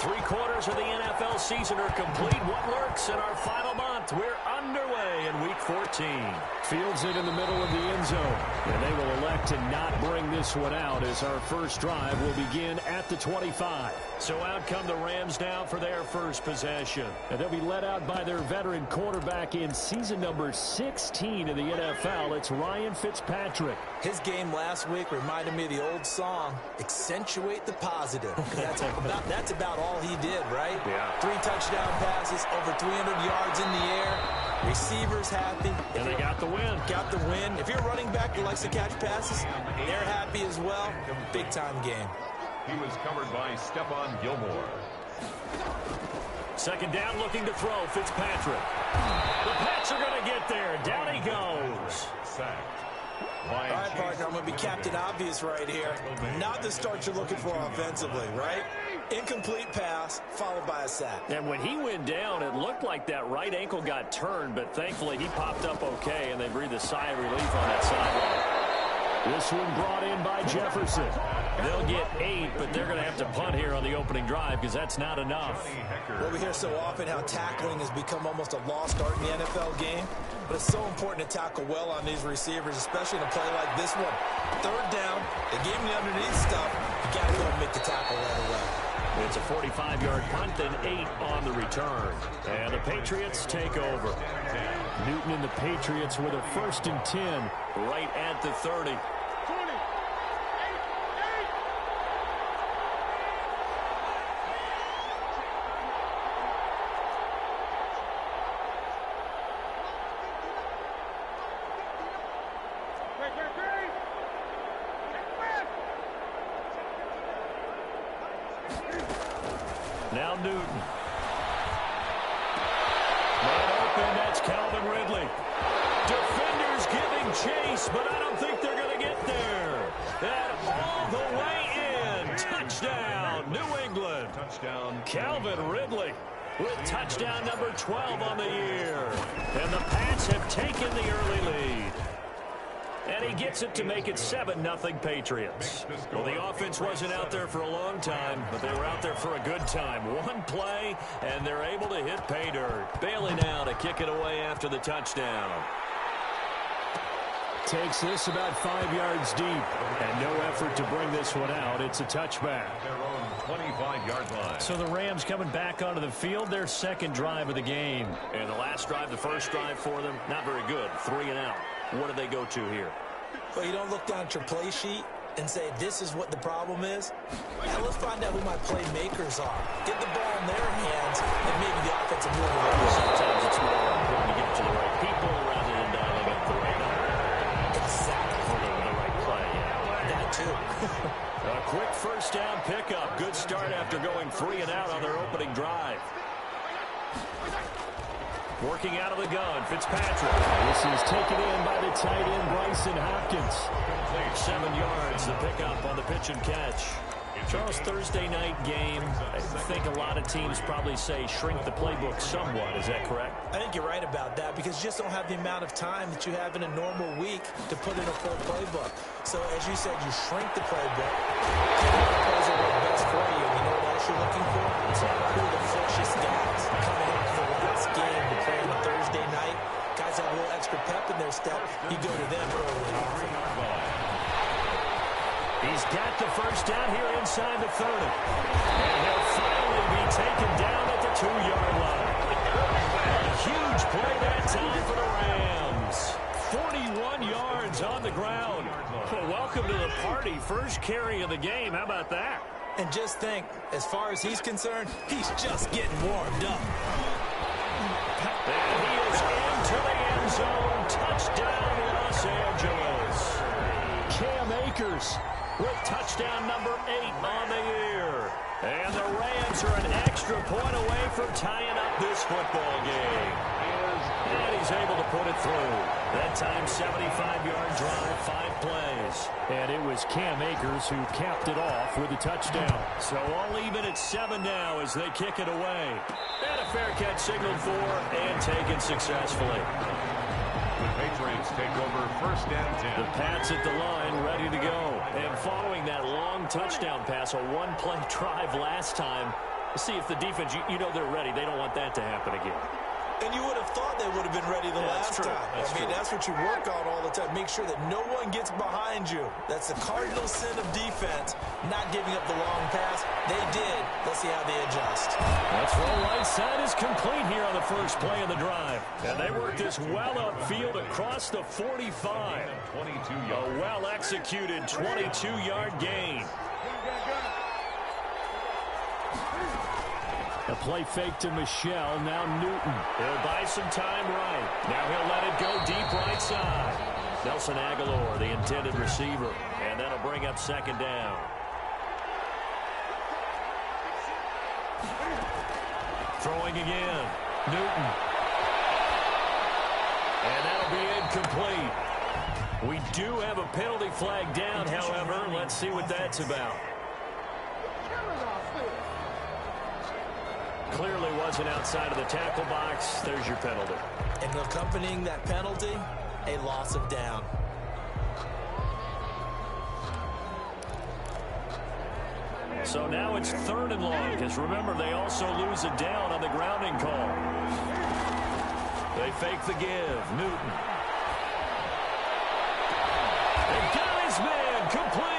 3/4 of the NFL season are complete. What lurks in our final month? We're underway in Week 14. Fields it in the middle of the end zone. And they will elect to not bring this one out as our first drive will begin at the 25. So out come the Rams now for their first possession. And they'll be led out by their veteran quarterback in season number 16 in the NFL. It's Ryan Fitzpatrick. His game last week reminded me of the old song, accentuate the positive. That's about all he did, right? Yeah. 3 touchdown passes, over 300 yards in the air. Receivers happy. And they got the win. Got the win. If you're a running back who likes to catch passes, they're happy as well. Big-time game. He was covered by Stephon Gilmore. Second down, looking to throw. Fitzpatrick. The Pats are going to get there. Down he goes. Sacked. All right, partner, I'm going to be Captain Obvious right here. Not the start you're looking for offensively, right? Incomplete pass, followed by a sack. And when he went down, it looked like that right ankle got turned, but thankfully he popped up okay, and they breathed a sigh of relief on that sideline. This one brought in by Jefferson. They'll get 8, but they're going to have to punt here on the opening drive because that's not enough. Well, we hear so often how tackling has become almost a lost art in the NFL game, but it's so important to tackle well on these receivers, especially in a play like this one. Third down, they gave him the underneath stuff. You got to go and make the tackle right away. It's a 45-yard punt, then 8 on the return. And the Patriots take over. Newton and the Patriots with a 1st and 10. Right at the 30. Now Newton. Wide open, that's Calvin Ridley. Defenders giving chase, but I don't think they're going to get there. And all the way in. Touchdown, New England. Touchdown. Calvin Ridley with touchdown number 12 on the year. And the Pats have taken the early lead. And he gets it to make it 7-0 Patriots. Well, the offense wasn't out there for a long time, but they were out there for a good time. One play, and they're able to hit pay dirt. Bailey now to kick it away after the touchdown. Takes this about 5 yards deep. And no effort to bring this one out. It's a touchback. Their own 25-yard line. So the Rams coming back onto the field, their second drive of the game. And the last drive, the first drive for them, not very good. 3 and out. What do they go to here? Well, you don't look down at your play sheet and say, this is what the problem is. Now, let's find out who my playmakers are. Get the ball in their hands, and maybe the offensive move will be. Sometimes it's more important to get it to the right people rather than dialing up the right number. Exactly. Or the right play, yeah. That, too. A quick first down pickup. Good start after going 3 and out on their opening drive. Working out of the gun, Fitzpatrick. This is taken in by the tight end, Bryson Hopkins. 7 yards, the pickup on the pitch and catch. Charles, Thursday night game, I think a lot of teams probably say shrink the playbook somewhat. Is that correct? I think you're right about that because you just don't have the amount of time that you have in a normal week to put in a full playbook. So, as you said, you shrink the playbook. Pick out the plays that work best for you. You know what else you're looking for? Who are the freshest guys coming into the last game to play on a Thursday night? Guys have a little extra pep in their step. You go to them early on. He's got the first down here inside the 30. And he'll finally be taken down at the 2-yard line. A huge play that time for the Rams. 41 yards on the ground. Well, welcome to the party. First carry of the game. How about that? And just think, as far as he's concerned, he's just getting warmed up. And he is into the end zone. Touchdown, Los Angeles. Cam Akers with touchdown number 8 on the year. And the Rams are an extra point away from tying up this football game. And he's able to put it through. That time, 75-yard drive, 5 plays. And it was Cam Akers who capped it off with a touchdown. So all even at 7 now as they kick it away. And a fair catch signaled for and taken successfully. The Patriots take over 1st and 10. The Pats at the line, ready to go. And following that long touchdown pass, a 1-play drive last time, See if the defense, you know they're ready. They don't want that to happen again. And you would have thought they would have been ready the last time. That's what you work on all the time. Make sure that no one gets behind you. That's the cardinal sin of defense, not giving up the long pass. They did. Let's see how they adjust. That throw right side is complete here on the first play of the drive. And they work this well upfield across the 45. A well-executed 22-yard gain. A play fake to Michelle. Now Newton. He'll buy some time right. Now he'll let it go deep right side. Nelson Aguilar, the intended receiver. And that'll bring up second down. Throwing again. Newton. And that'll be incomplete. We do have a penalty flag down, however. Let's see what that's about. Clearly wasn't outside of the tackle box. There's your penalty. And accompanying that penalty, a loss of down. So now it's 3rd and long, because remember, they also lose a down on the grounding call. They fake the give. Newton. They got his man complete.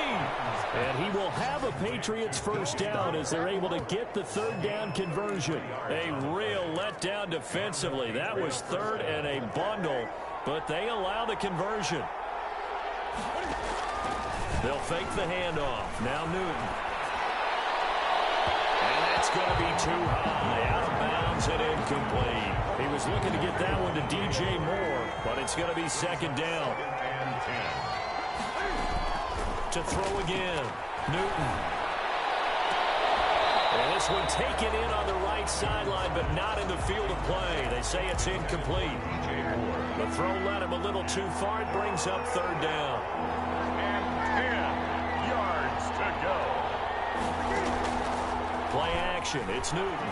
And he will have a Patriots first down as they're able to get the 3rd down conversion. A real letdown defensively. That was 3rd and a bundle, but they allow the conversion. They'll fake the handoff. Now Newton. And that's going to be too high. Out of bounds and incomplete. He was looking to get that one to DJ Moore, but it's going to be 2nd down. To throw again. Newton. And this one taken in on the right sideline, but not in the field of play. They say it's incomplete. The throw led him a little too far. It brings up 3rd down. And 10 yards to go. Play action. It's Newton.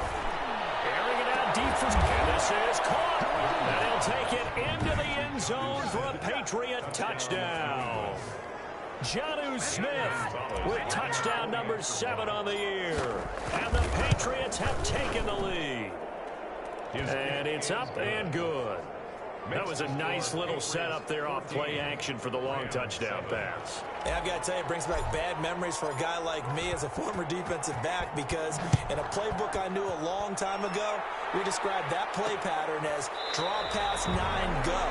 Airing it out deep for... And this is caught. And he'll take it into the end zone for a Patriot touchdown. Jonnu Smith with touchdown number 7 on the year. And the Patriots have taken the lead. And it's up and good. That was a nice little setup there off play action for the long touchdown pass. Yeah, I've got to tell you, it brings back bad memories for a guy like me as a former defensive back, because in a playbook I knew a long time ago, we described that play pattern as draw pass 9 go,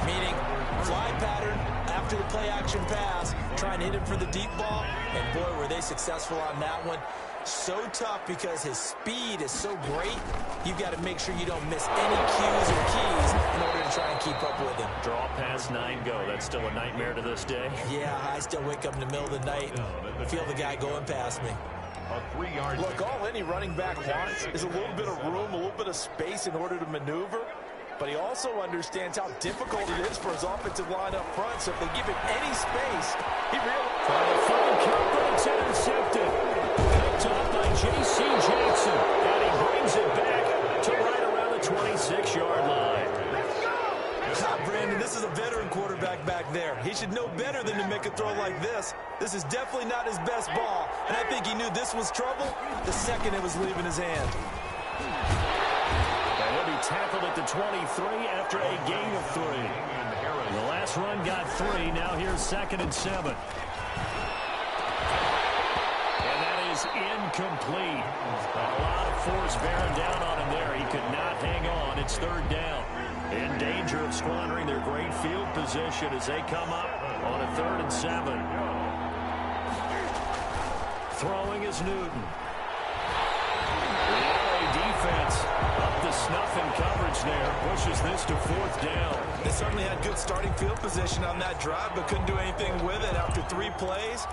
meaning fly pattern after the play action pass, trying to hit him for the deep ball, and boy, were they successful on that one. So tough because his speed is so great, you've got to make sure you don't miss any cues or keys in order to try and keep up with him. Draw pass 9 go. That's still a nightmare to this day. Yeah, I still wake up in the middle of the night and feel the guy going past me. A 3-yard. Look, all any running back wants is a little bit of room, a little bit of space in order to maneuver. But he also understands how difficult it is for his offensive line up front. So if they give him any space, he really... Trying to find Kirk, but it's intercepted. Picked up by J.C. Jackson. And he brings it back to right around the 26-yard line. God, Brandon, this is a veteran quarterback back there. He should know better than to make a throw like this. This is definitely not his best ball. And I think he knew this was trouble the second it was leaving his hand. Tackled at the 23 after a gain of 3. The last run got 3. Now here's 2nd and 7. And that is incomplete. A lot of force bearing down on him there. He could not hang on. It's 3rd down. In danger of squandering their great field position as they come up on a 3rd and 7. Throwing is Newton. The LA defense up the snuff in coverage there. Pushes this to 4th down. They certainly had good starting field position on that drive, but couldn't do anything with it after 3 plays.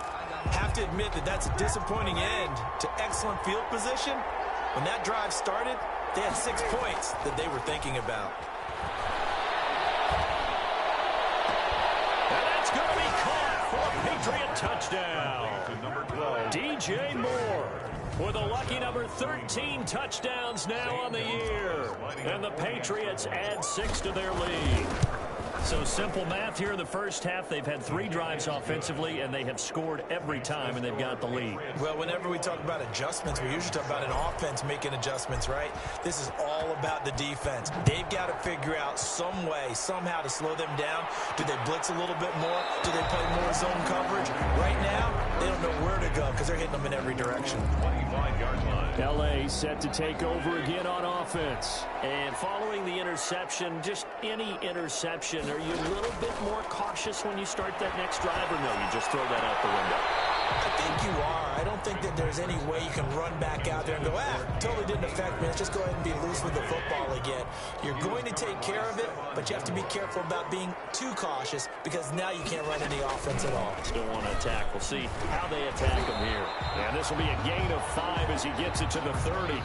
Have to admit that that's a disappointing end to excellent field position. When that drive started, they had 6 points that they were thinking about. And that's going to be caught for a Patriot touchdown. DJ Moore with a lucky number 13 touchdowns now on the year. And the Patriots add 6 to their lead. So simple math here in the first half. They've had 3 drives offensively, and they have scored every time, and they've got the lead. Well, whenever we talk about adjustments, we usually talk about an offense making adjustments, right? This is all about the defense. They've got to figure out some way, somehow to slow them down. Do they blitz a little bit more? Do they play more zone coverage? Right now, they don't know where to go because they're hitting them in every direction. 25-yard line. L.A. set to take over again on offense. And following the interception, just any interception, are you a little bit more cautious when you start that next drive, or no, you just throw that out the window? I think you are. I don't think that there's any way you can run back out there and go, totally didn't affect me. Let's just go ahead and be loose with the football again. You're going to take care of it, but you have to be careful about being too cautious because now you can't run any offense at all. Still want to attack. We'll see how they attack him here. And this will be a gain of 5 as he gets it to the 30.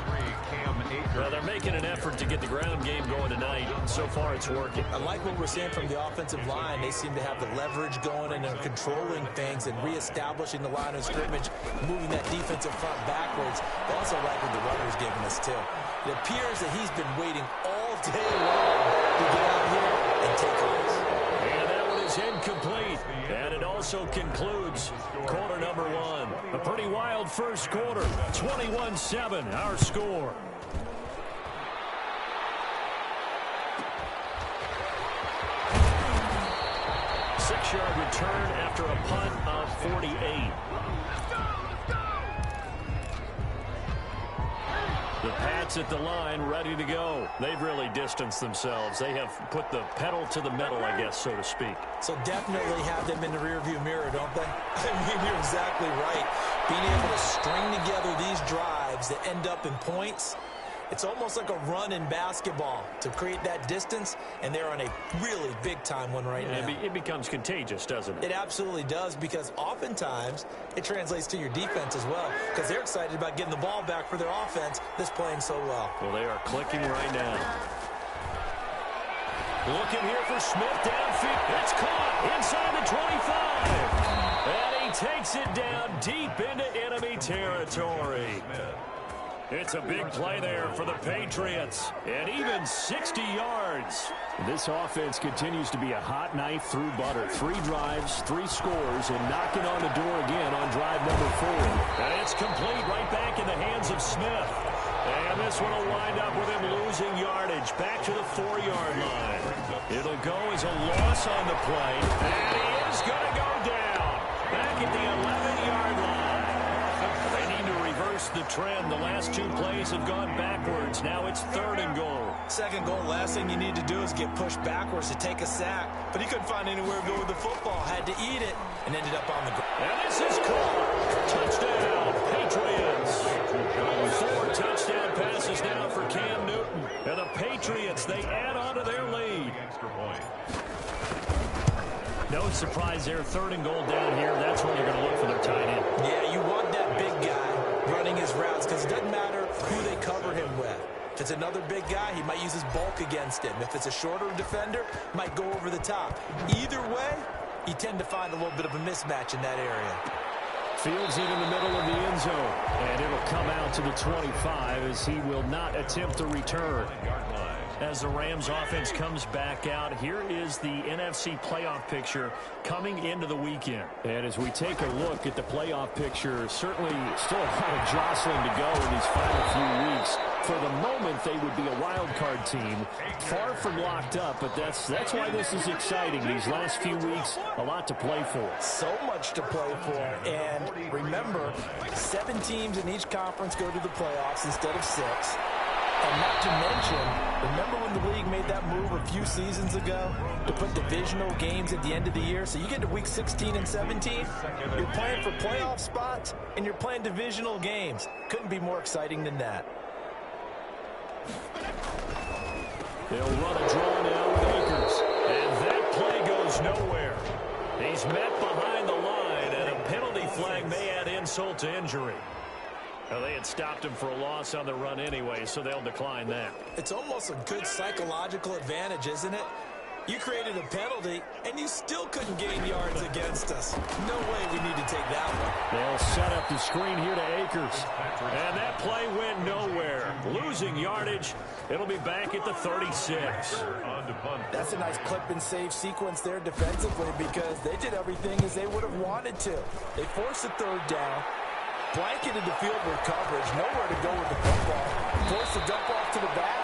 Well, they're making an effort to get the ground game going tonight. So far, it's working. I like what we're seeing from the offensive line. They seem to have the leverage going and they're controlling things and reestablishing the line of scrimmage, moving that defensive front backwards. I also like what the runner's giving us, too. It appears that he's been waiting all day long to get out here and take off. And that one is incomplete. And it also concludes quarter number 1. A pretty wild first quarter. 21-7, our score. Six-yard return after a punt of 48. The Pats at the line, ready to go. They've really distanced themselves. They have put the pedal to the metal, I guess, so to speak. So definitely have them in the rearview mirror, don't they? I mean, you're exactly right. Being able to string together these drives that end up in points, it's almost like a run in basketball to create that distance, and they're on a really big-time one right now. It becomes contagious, doesn't it? It absolutely does, because oftentimes it translates to your defense as well, because they're excited about getting the ball back for their offense that's playing so well. Well, they are clicking right now. Looking here for Smith downfield. It's caught inside the 25. And he takes it down deep into enemy territory. It's a big play there for the Patriots, and even 60 yards. This offense continues to be a hot knife through butter. 3 drives, 3 scores, and knocking on the door again on drive number 4. And it's complete right back in the hands of Smith. And this one will wind up with him losing yardage back to the 4-yard line. It'll go as a loss on the play, and he is going to go down back at the 11-yard line. The trend. The last 2 plays have gone backwards. Now it's 3rd and goal. Second goal, last thing you need to do is get pushed backwards to take a sack. But he couldn't find anywhere to go with the football. Had to eat it and ended up on the ground. And this is caught. Touchdown, Patriots. 4 touchdown passes now for Cam Newton. And the Patriots, they add on to their lead. No surprise there. 3rd and goal down here. That's when they're going to look for their tight end. Yeah, you want that big guy running his routes because it doesn't matter who they cover him with. If it's another big guy, he might use his bulk against him. If it's a shorter defender, might go over the top. Either way, you tend to find a little bit of a mismatch in that area. Fields it in the middle of the end zone, and it'll come out to the 25 as he will not attempt to return. As the Rams offense comes back out, here is the NFC playoff picture coming into the weekend. And as we take a look at the playoff picture, certainly still a lot of jostling to go in these final few weeks. For the moment, they would be a wild card team, far from locked up, but that's why this is exciting. These last few weeks, a lot to play for. So much to play for. And remember, 7 teams in each conference go to the playoffs instead of 6. And not to mention, remember when the league made that move a few seasons ago to put divisional games at the end of the year? So you get to week 16 and 17, you're playing for playoff spots, and you're playing divisional games. Couldn't be more exciting than that. They'll run a draw now with Akers. And that play goes nowhere. He's met behind the line, and a penalty flag may add insult to injury. Well, they had stopped him for a loss on the run anyway, so they'll decline that. It's almost a good psychological advantage, isn't it? You created a penalty, and you still couldn't gain yards against us. No way we need to take that one. They'll set up the screen here to Akers. And that play went nowhere. Losing yardage. It'll be back at the 36. That's a nice clip and save sequence there defensively because they did everything as they would have wanted to. They forced the third down, blanketed the field with coverage, nowhere to go with the football, forced the dump off to the back,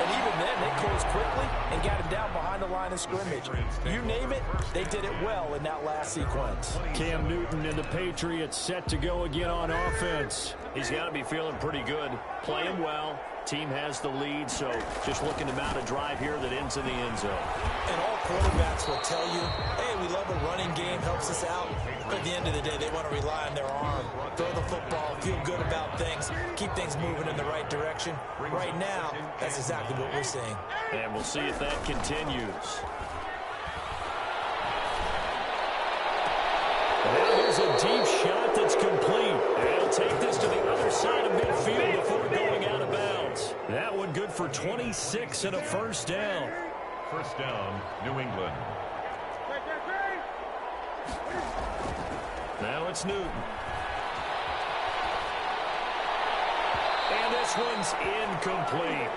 and even then they closed quickly and got him down behind the line of scrimmage. You name it, they did it well in that last sequence. Cam Newton and the Patriots set to go again on offense. He's got to be feeling pretty good. Playing well. Team has the lead, so just looking to mount a drive here that ends in the end zone. And all quarterbacks will tell you, hey, we love a running game, helps us out. But at the end of the day, they want to rely on their arm. Throw the football, feel good about things, keep things moving in the right direction. Right now, that's exactly what we're seeing. And we'll see if that continues. Now here's a deep shot that's complete. And he'll take this to the other side of midfield before going out of bounds. That one good for 26 and a first down. First down, New England. Now it's Newton. And this one's incomplete.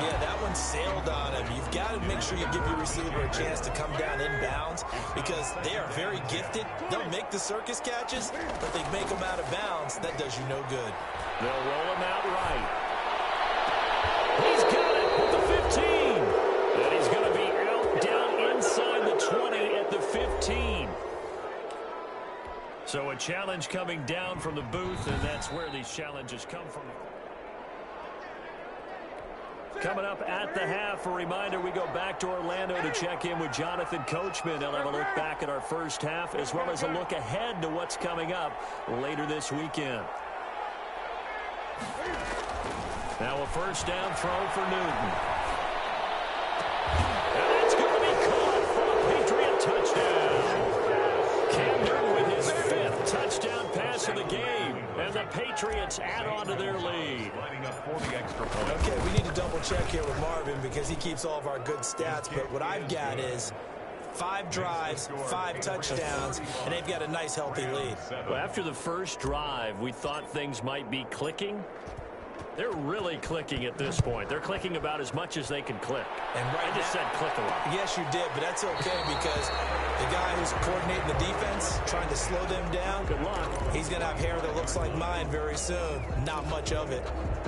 Yeah, that one sailed on him. You've got to make sure you give your receiver a chance to come down inbounds because they are very gifted. They'll make the circus catches, but they make them out of bounds. That does you no good. They'll roll him out right. He's got it at the 15. And he's going to be out down inside the 20 at the 15. So a challenge coming down from the booth, and that's where these challenges come from. Coming up at the half, a reminder, we go back to Orlando to check in with Jonathan Coachman. He'll have a look back at our first half as well as a look ahead to what's coming up later this weekend. Now a first down throw for Newton. And that's going to be caught for a Patriot touchdown. Cam Newton with his 5th touchdown pass of the game. And the Patriots add on to their lead. Okay, we need to double check here with Marvin because he keeps all of our good stats. But what I've got is 5 drives, 5 touchdowns, and they've got a nice, healthy lead. Well, after the first drive, we thought things might be clicking. They're really clicking at this point. They're clicking about as much as they can click. And right I just said click a lot. Yes, you did, but that's okay because the guy who's coordinating the defense, trying to slow them down, Good luck. he's going to have hair that looks like mine very soon. Not much of it.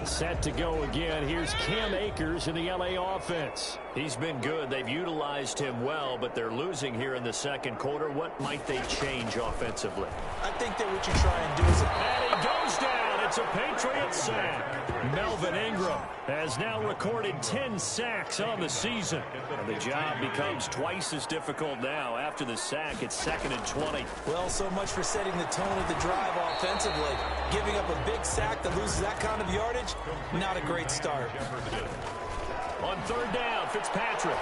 Set to go again. Here's Cam Akers in the LA offense. He's been good. They've utilized him well, but they're losing here in the second quarter. What might they change offensively? I think that what you try and do is... And he goes down. It's a Patriot sack. Melvin Ingram has now recorded 10 sacks on the season. And the job becomes twice as difficult now. After the sack, it's 2nd and 20. Well, so much for setting the tone of the drive offensively. Giving up a big sack that loses that kind of yardage, not a great start. On 3rd down, Fitzpatrick.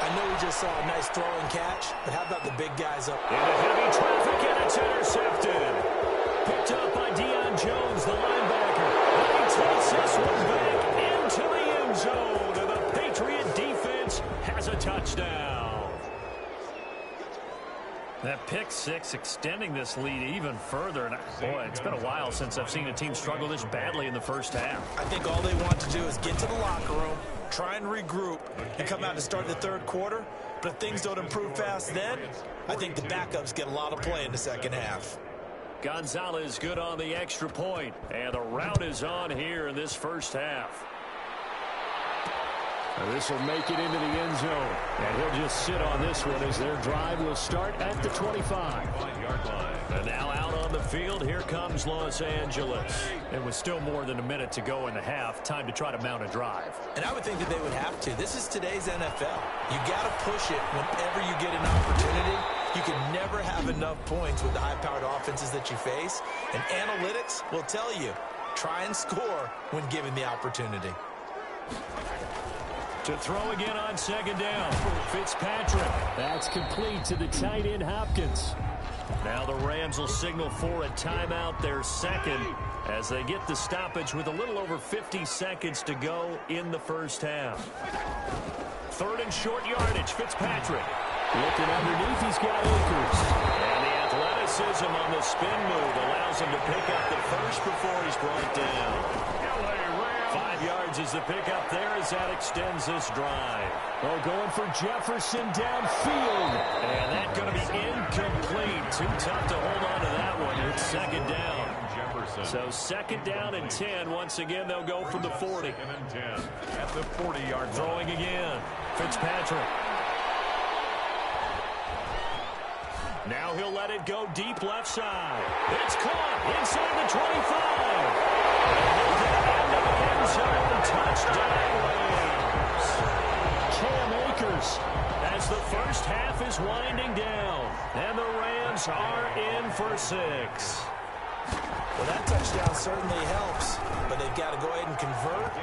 I know we just saw a nice throw and catch, but how about the big guys up? Into heavy traffic, and it's intercepted. Picked up by Deion Jones, the linebacker. And he takes this one back into the end zone. And the Patriot defense has a touchdown. That pick 6 extending this lead even further. And boy, it's been a while since I've seen a team struggle this badly in the first half. I think all they want to do is get to the locker room, try and regroup, and come out to start the third quarter. But if things don't improve fast then, I think the backups get a lot of play in the second half. Gonzalez good on the extra point. And the route is on here in this first half. This will make it into the end zone. And he'll just sit on this one as their drive will start at the 25. And now out on the field, here comes Los Angeles. And with still more than a minute to go in the half, time to try to mount a drive. And I would think that they would have to. This is today's NFL. You got to push it whenever you get an opportunity. You can never have enough points with the high-powered offenses that you face. And analytics will tell you, try and score when given the opportunity. To throw again on 2nd down, Fitzpatrick. That's complete to the tight end, Hopkins. Now the Rams will signal for a timeout, their second, as they get the stoppage with a little over 50 seconds to go in the first half. Third and short yardage, Fitzpatrick. Looking underneath, he's got Akers. And the athleticism on the spin move allows him to pick up the first before he's brought down. 5 yards is the pickup there as that extends this drive. Oh, going for Jefferson downfield. And that's going to be incomplete. Too tough to hold on to that one. It's second down. So second down and 10. Once again, they'll go from the 40. And 10 at the 40-yard line. Throwing again. Fitzpatrick. Now he'll let it go deep left side. It's caught inside the 25. End zone touchdown Rams. Cam Akers. As the first half is winding down, and the Rams are in for 6. Well, that touchdown certainly helps, but they've got to go ahead and convert,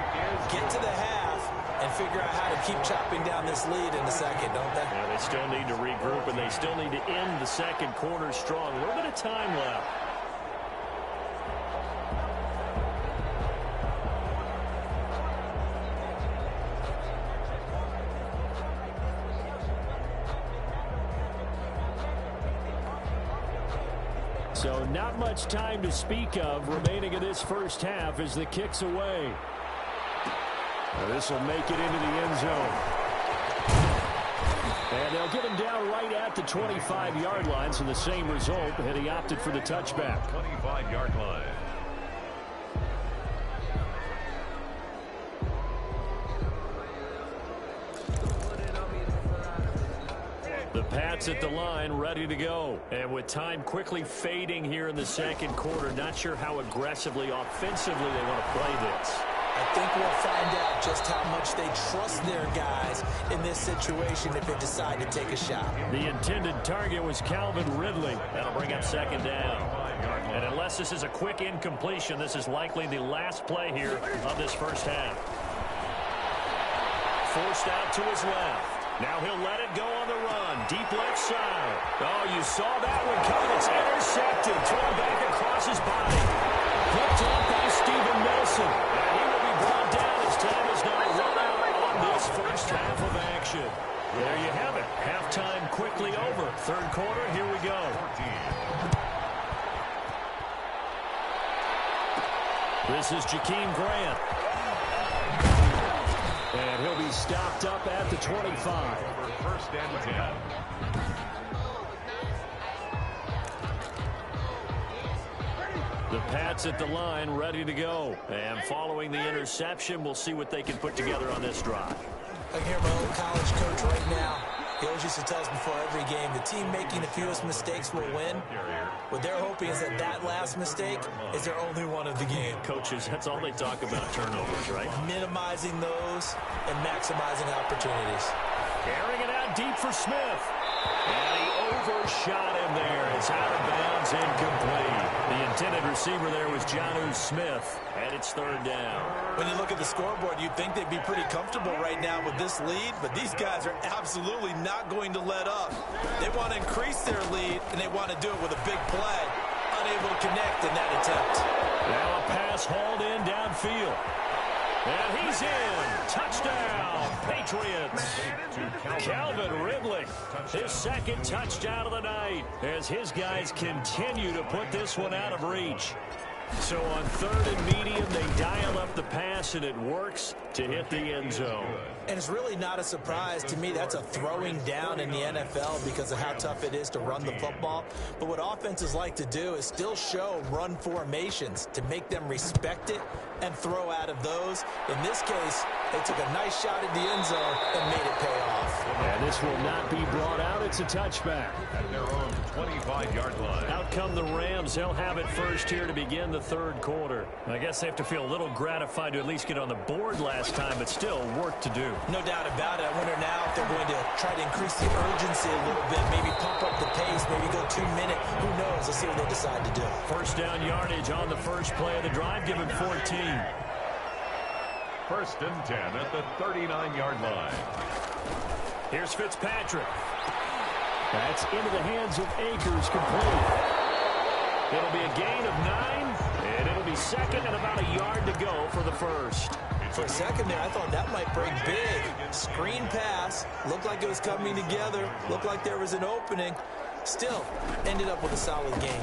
get to the half, and figure out how to keep chopping down this lead in the second, don't they? Yeah, they still need to regroup, and they still need to end the second quarter strong. A little bit of time left. So not much time to speak of remaining in this first half as the kick's away. This will make it into the end zone. And they'll get him down right at the 25-yard line, so the same result, and he opted for the touchback. 25-yard line. The Pats at the line, ready to go. And with time quickly fading here in the second quarter, not sure how aggressively, offensively they want to play this. I think we'll find out just how much they trust their guys in this situation if they decide to take a shot. The intended target was Calvin Ridley. That'll bring up second down. And unless this is a quick incompletion, this is likely the last play here of this first half. Forced out to his left. Now he'll let it go on the run. Deep left side. Oh, you saw that one coming. It's intercepted. Thrown back across his body. Picked up by Steven Nelson. And he will be brought down as time is now run out on this first half of action. There you have it. Halftime quickly over. Third quarter, here we go. This is Jakeem Grant. And he'll be stopped up at the 25. First and 10. The Pats at the line, ready to go. And following the interception, we'll see what they can put together on this drive. I can hear my old college coach right now. He always used to tell us before every game, the team making the fewest mistakes will win. What they're hoping is that last mistake is their only one of the game. Coaches, that's all they talk about, turnovers, right? Minimizing those and maximizing opportunities. Carrying it out deep for Smith. And he overshot him there. It's out of bounds, incomplete. The intended receiver there was Jonnu Smith, and it's third down. When you look at the scoreboard, you'd think they'd be pretty comfortable right now with this lead, but these guys are absolutely not going to let up. They want to increase their lead, and they want to do it with a big play. Unable to connect in that attempt. Now a pass hauled in downfield. And he's in. Touchdown, Patriots. Calvin Ridley, his second touchdown of the night, as his guys continue to put this one out of reach. So on third and medium, they dial up the pass, and it works to hit the end zone. And it's really not a surprise to me. That's a throwing down in the NFL because of how tough it is to run the football. But what offenses like to do is still show run formations to make them respect it and throw out of those. In this case, they took a nice shot at the end zone and made it pay off. And this will not be brought out. It's a touchback. At their own 25-yard line. Out come the Rams. They'll have it first here to begin the third quarter. I guess they have to feel a little gratified to at least get on the board last time, but still work to do. No doubt about it. I wonder now if they're going to try to increase the urgency a little bit, maybe pump up the pace, maybe go 2 minute. Who knows? Let's see what they decide to do. First down yardage on the first play of the drive, given 14. First and 10 at the 39-yard line. Here's Fitzpatrick. That's into the hands of Akers, complete. It'll be a gain of 9, and it'll be second and about a yard to go for the first. For a second there, I thought that might break big. Screen pass. Looked like it was coming together. Looked like there was an opening. Still, ended up with a solid game.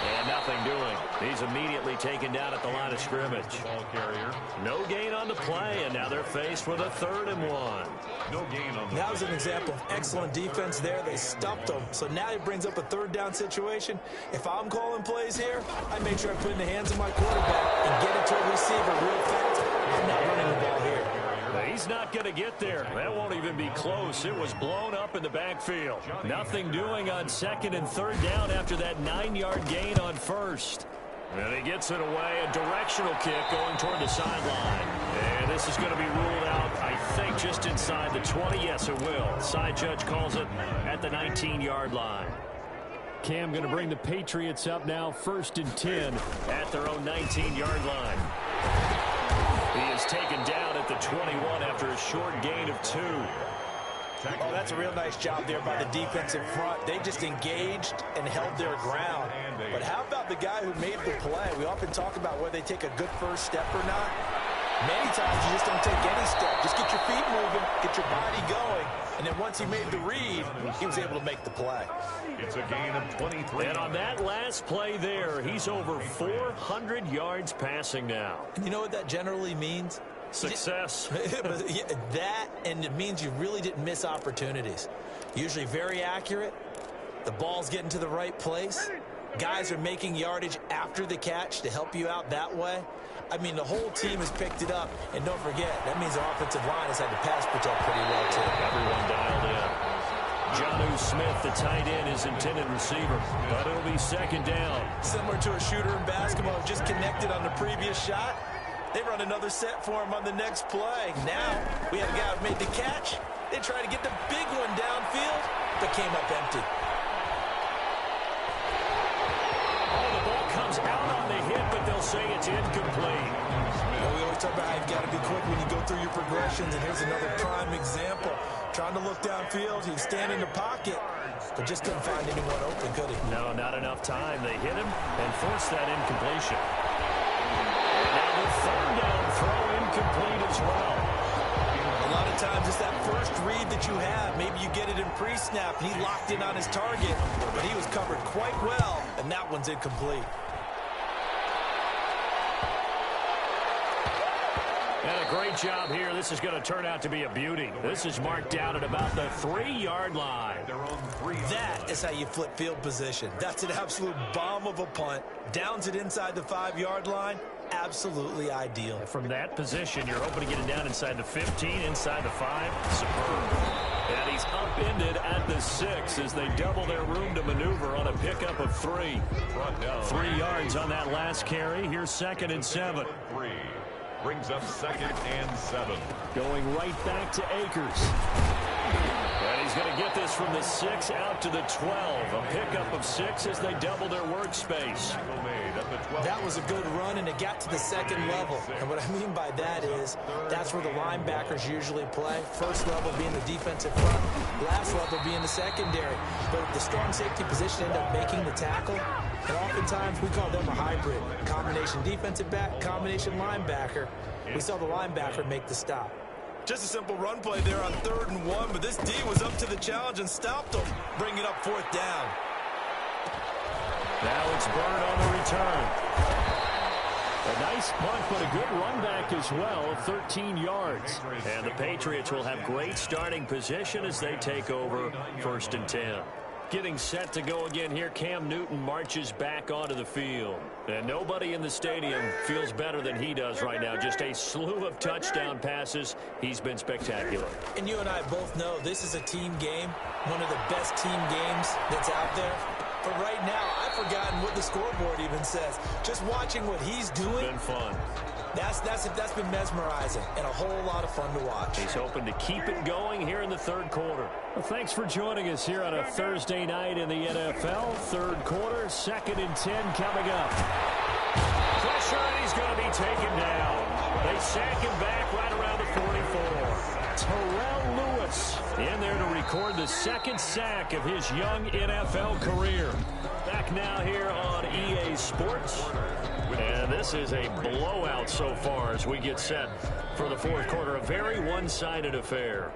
And nothing doing. He's immediately taken down at the line of scrimmage. Ball carrier. No gain on the play, and now they're faced with a 3rd and 1. No gain on the That was an example of excellent defense there. They stuffed them. So now he brings up a 3rd down situation. If I'm calling plays here, I make sure I put it in the hands of my quarterback and get it to a receiver real fast. I'm not running the ball here. He's not going to get there. That won't even be close. It was blown up in the backfield. Nothing doing on 2nd and 3rd down after that 9-yard gain on 1st. And he gets it away. A directional kick going toward the sideline. And this is going to be ruled out, I think, just inside the 20. Yes, it will. Side judge calls it at the 19-yard line. Cam going to bring the Patriots up now, 1st and 10 at their own 19-yard line. He is taken down at the 21 after a short gain of 2. Oh, that's a real nice job there by the defensive front. They just engaged and held their ground. But how about the guy who made the play? We often talk about whether they take a good first step or not. Many times you just don't take any step. Just get your feet moving, get your body going. And then once he made the read, he was able to make the play. It's a gain of 23. And on that last play there, he's over 400 yards passing now. And you know what that generally means? Success. That, and it means you really didn't miss opportunities. Usually very accurate. The ball's getting to the right place. Guys are making yardage after the catch to help you out that way. I mean, the whole team has picked it up. And don't forget, that means the offensive line has had to pass protect pretty well, too. Everyone dialed in. Jonnu Smith, the tight end, is intended receiver. But it'll be 2nd down. Similar to a shooter in basketball, just connected on the previous shot. They run another set for him on the next play. Now, we have a guy who made the catch. They try to get the big one downfield, but came up empty. Oh, the ball comes out on the hit, but they'll say it's incomplete. We always talk about how you've got to be quick when you go through your progressions, and here's another prime example. Trying to look downfield, he was standing in the pocket, but just couldn't find anyone open, could he? No, not enough time. They hit him and forced that incompletion. Now the 3rd down throw incomplete as well. A lot of times it's that first read that you have. Maybe you get it in pre-snap, and he locked in on his target, but he was covered quite well, and that one's incomplete. And a great job here. This is going to turn out to be a beauty. This is marked down at about the 3-yard line. That is how you flip field position. That's an absolute bomb of a punt. Downs it inside the 5-yard line. Absolutely ideal. From that position, you're hoping to get it down inside the 15, inside the 5. Superb. And he's upended at the 6 as they double their room to maneuver on a pickup of 3. 3 yards on that last carry. Here's 2nd and 7. 3. Brings up 2nd and 7. Going right back to Akers. And he's going to get this from the 6 out to the 12. A pickup of 6 as they double their workspace. That was a good run, and it got to the 2nd level. And what I mean by that is that's where the linebackers usually play. First level being the defensive front, last level being the secondary. But the strong safety position ended up making the tackle. And oftentimes we call them a hybrid. Combination defensive back, combination linebacker. We saw the linebacker make the stop. Just a simple run play there on 3rd and 1, but this D was up to the challenge and stopped them. Bring it up 4th down. Now it's Bird on the return. A nice punt, but a good run back as well, 13 yards. And the Patriots will have great starting position as they take over 1st and 10. Getting set to go again here, Cam Newton marches back onto the field. And nobody in the stadium feels better than he does right now. Just a slew of touchdown passes. He's been spectacular. And you and I both know this is a team game, one of the best team games that's out there. But right now, I've forgotten what the scoreboard even says. Just watching what he's doing. It's been fun. That's been mesmerizing and a whole lot of fun to watch. He's hoping to keep it going here in the 3rd quarter. Well, thanks for joining us here on a Thursday night in the NFL. 3rd quarter, 2nd and 10 coming up. Pressure, and he's going to be taken down. They sack him back right around the 44. Terrell Lewis Davis in there to record the second sack of his young NFL career. Back now here on EA Sports. And this is a blowout so far as we get set for the fourth quarter. A very one-sided affair.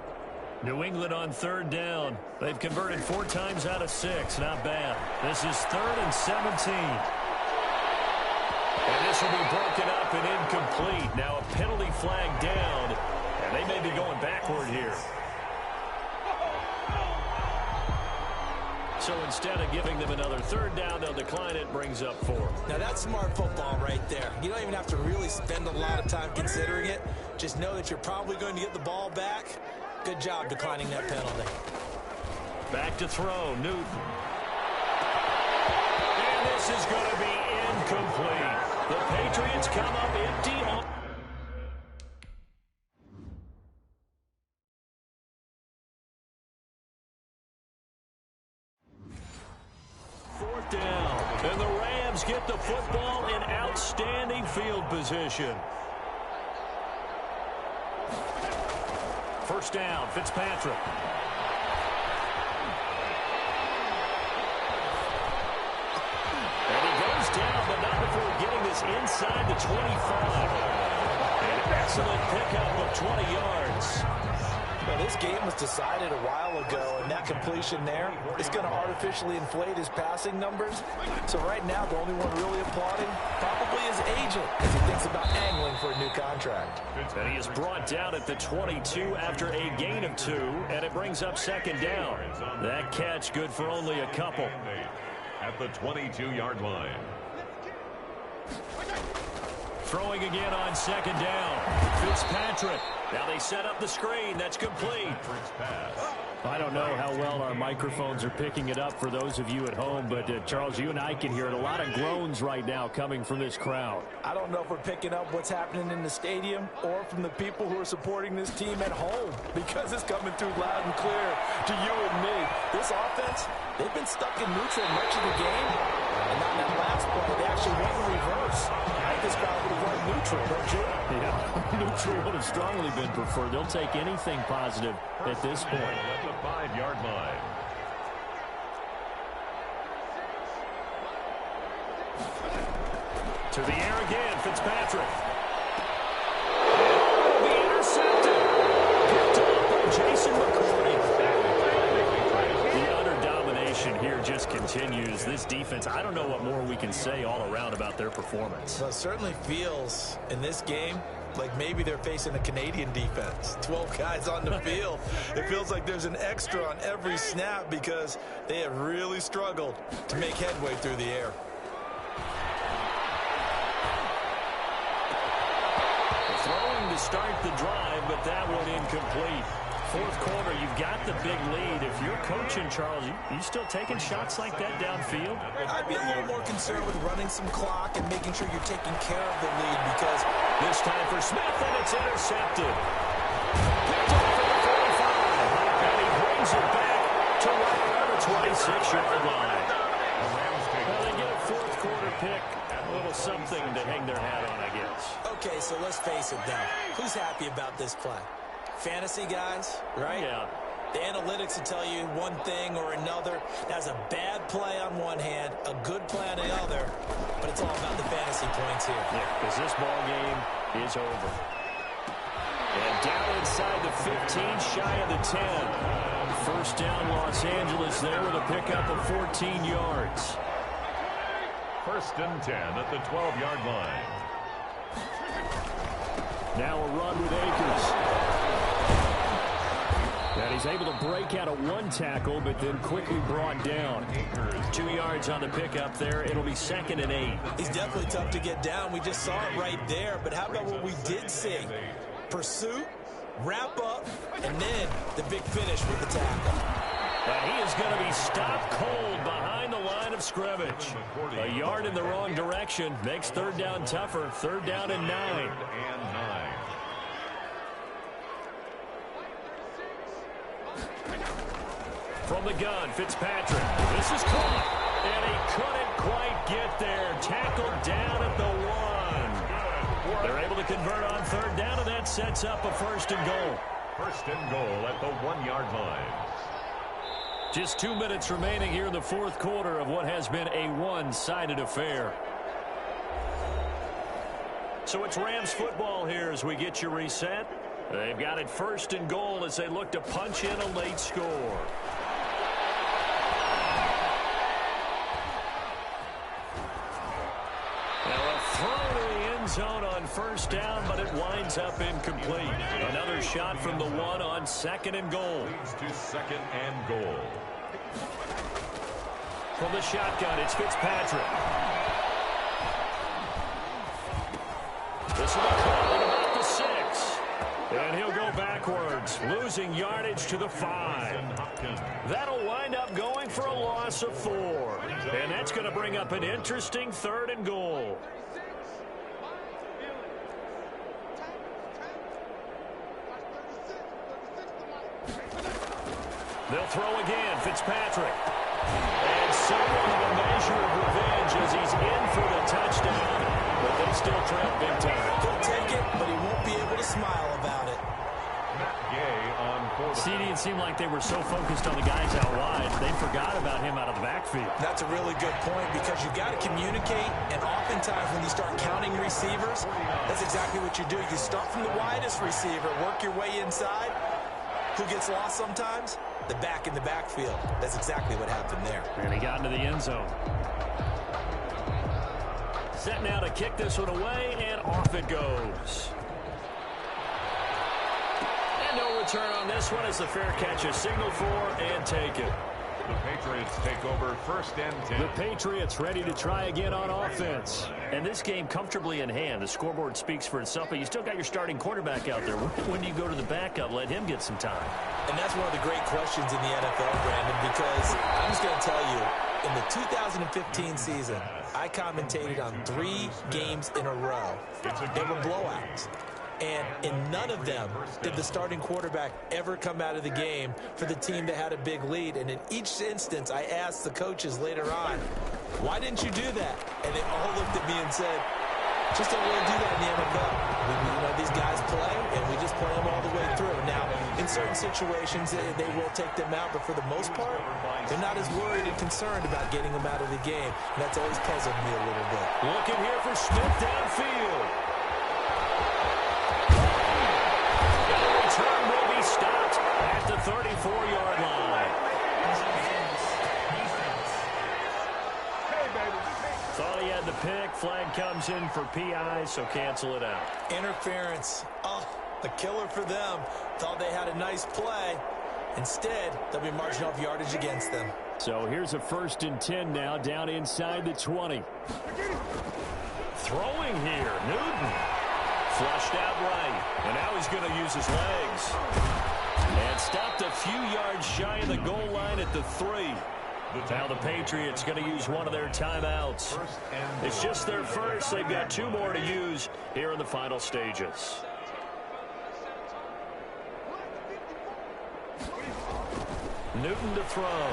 New England on third down. They've converted 4 times out of 6. Not bad. This is 3rd and 17. And this will be broken up and incomplete. Now a penalty flag down. And they may be going backward here. So instead of giving them another third down, they'll decline it, brings up 4. Now that's smart football right there. You don't even have to really spend a lot of time considering it. Just know that you're probably going to get the ball back. Good job declining that penalty. Back to throw, Newton. And this is going to be incomplete. The Patriots come up empty on... Fourth down. And the Rams get the football in outstanding field position. First down, Fitzpatrick. And he goes down, but not before getting this inside the 25. An excellent pickup of 20 yards. Well, this game was decided a while ago, and that completion there is going to artificially inflate his passing numbers. So right now, the only one really applauding probably his agent as he thinks about angling for a new contract. And he is brought down at the 22 after a gain of 2, and it brings up second down. That catch good for only a couple. At the 22-yard line. Throwing again on second down. Fitzpatrick. Now they set up the screen. That's complete. I don't know how well our microphones are picking it up for those of you at home, but Charles, you and I can hear it. A lot of groans right now coming from this crowd. I don't know if we're picking up what's happening in the stadium or from the people who are supporting this team at home, because it's coming through loud and clear to you and me. This offense, they've been stuck in neutral much of the game, and on that last play, they actually went in reverse. I think this crowd would have run neutral, don't you? Yeah, neutral would have strongly been preferred. They'll take anything positive at this point. At the 5-yard line. To the air again, Fitzpatrick. The intercepted. Picked up by Jason McCourty. The utter domination here just continues. This defense, I don't know what more we can say all around about their performance. Well, it certainly feels in this game like maybe they're facing a Canadian defense. 12 guys on the field. It feels like there's an extra on every snap because they have really struggled to make headway through the air. Throwing to start the drive, but that one incomplete. Fourth quarter, you've got the big lead. If you're coaching, Charles, you still taking shots like that downfield? I'd be a little more concerned with running some clock and making sure you're taking care of the lead, because this time for Smith, and it's intercepted. Picked up for the 45, and he brings it back to right around the 26-yard line. Well, they get a fourth quarter pick. A little something to hang their hat on, I guess. Okay, so let's face it, though. Who's happy about this play? Fantasy guys, right? Yeah. The analytics will tell you one thing or another. That's a bad play on one hand, a good play on the other, but it's all about the fantasy points here. Yeah, because this ball game is over. And down inside the 15, shy of the 10. First down, Los Angeles there with a pickup of 14 yards. First and 10 at the 12-yard line. Now a run with Akers. And he's able to break out of one tackle, but then quickly brought down. 2 yards on the pickup there. It'll be second and 8. He's definitely tough to get down. We just saw it right there. But how about what we did see? Pursuit, wrap up, and then the big finish with the tackle. And he is going to be stopped cold behind the line of scrimmage. A yard in the wrong direction makes third down tougher. Third down and 9. From the gun, Fitzpatrick. This is caught, and he couldn't quite get there. Tackled down at the 1. They're able to convert on third down, and that sets up a first and goal. First and goal at the 1-yard line. Just 2 minutes remaining here in the fourth quarter of what has been a one-sided affair. So it's Rams football here as we get you reset. They've got it first and goal as they look to punch in a late score. Now a throw to the end zone on first down, but it winds up incomplete. Another shot from the one on second and goal. Leads to second and goal. From the shotgun, it's Fitzpatrick. This is a call at about the 6. And he'll go backwards, losing yardage to the 5. That'll wind up going for a loss of 4. And that's going to bring up an interesting third and goal. They'll throw again, Fitzpatrick. And somewhat of a measure of revenge as he's in for the touchdown. But they still trail big time. He'll take it, but he won't be able to smile about it. CD, it seemed like they were so focused on the guys out wide, they forgot about him out of the backfield. That's a really good point because you got to communicate, and oftentimes when you start counting receivers, that's exactly what you do. You start from the widest receiver, work your way inside. Who gets lost sometimes? The back in the backfield. That's exactly what happened there. And he got into the end zone. Set now to kick this one away, and off it goes. And no return on this one as the fair catch is signaled for and taken. The Patriots take over first and 10. The Patriots ready to try again on offense. And this game comfortably in hand. The scoreboard speaks for itself, but you still got your starting quarterback out there. When do you go to the backup? Let him get some time. And that's one of the great questions in the NFL, Brandon, because I'm just going to tell you, in the 2015 season, I commentated on 3 games in a row. They were blowouts. And in none of them did the starting quarterback ever come out of the game for the team that had a big lead. And in each instance, I asked the coaches later on, why didn't you do that? And they all looked at me and said, just don't really do that in the NFL. You know, these guys play, and we just play them all the way through. Now, in certain situations, they will take them out, but for the most part, they're not as worried and concerned about getting them out of the game. And that's always puzzled me a little bit. Looking here for Smith downfield. Return will be stopped at the 34-yard line. Thought he had the pick. Flag comes in for PI, so cancel it out. Interference. Oh, a killer for them. Thought they had a nice play. Instead, they'll be marching off yardage against them. So here's a first and 10 now, down inside the 20. Throwing here, Newton. Flushed out right, and now he's going to use his legs. And stopped a few yards shy of the goal line at the 3. Now the Patriots going to use one of their timeouts. It's just their first. They've got 2 more to use here in the final stages. Newton to throw.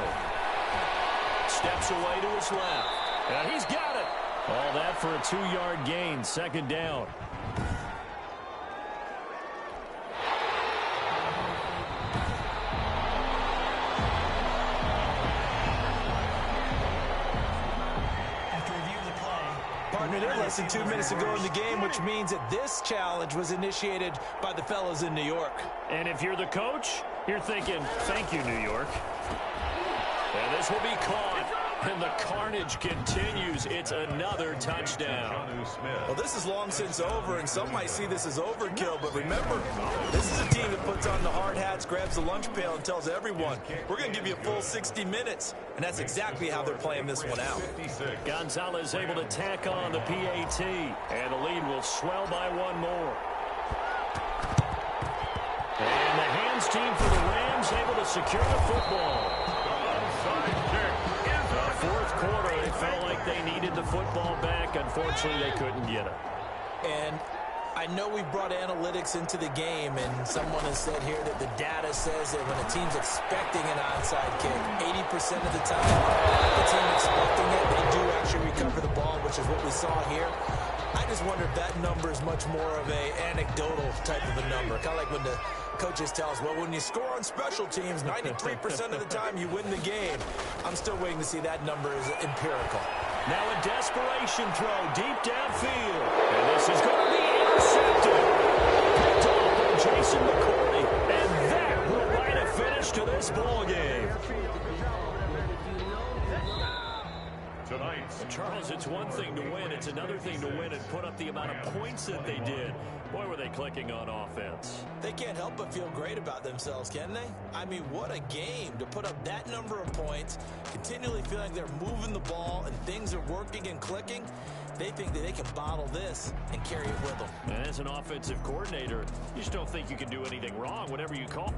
Steps away to his left. And he's got it. All that for a 2-yard gain, second down. Less than 2 minutes ago in the game, which means that this challenge was initiated by the fellas in New York. And if you're the coach, you're thinking, thank you, New York. And this will be caught. And the carnage continues. It's another touchdown. Well, this is long since over, and some might see this as overkill. But remember, this is a team that puts on the hard hats, grabs the lunch pail, and tells everyone, we're going to give you a full 60 minutes. And that's exactly how they're playing this one out. Gonzalez able to tack on the PAT, and the lead will swell by 1 more. And the hands team for the Rams able to secure the football. Fourth quarter, it felt like they needed the football back. Unfortunately, they couldn't get it. And I know we brought analytics into the game, and someone has said here that the data says that when a team's expecting an onside kick, 80% of the time, the team expecting it, they do actually recover the ball, which is what we saw here. I just wonder if that number is much more of a anecdotal type of a number, kind of like when the coaches tell us, well, when you score on special teams, 93% of the time you win the game. I'm still waiting to see that number is empirical. Now a desperation throw deep downfield. And this is going to be intercepted. Picked off by Jason McCourty. And that will write a finish to this ball game. Tonight's Charles, it's one thing to win. It's another thing to win and put up the amount of points that they did. Boy, were they clicking on offense. They can't help but feel great about themselves, can they? I mean, what a game to put up that number of points, continually feeling they're moving the ball and things are working and clicking. They think that they can bottle this and carry it with them. And as an offensive coordinator, you just don't think you can do anything wrong, whatever you call.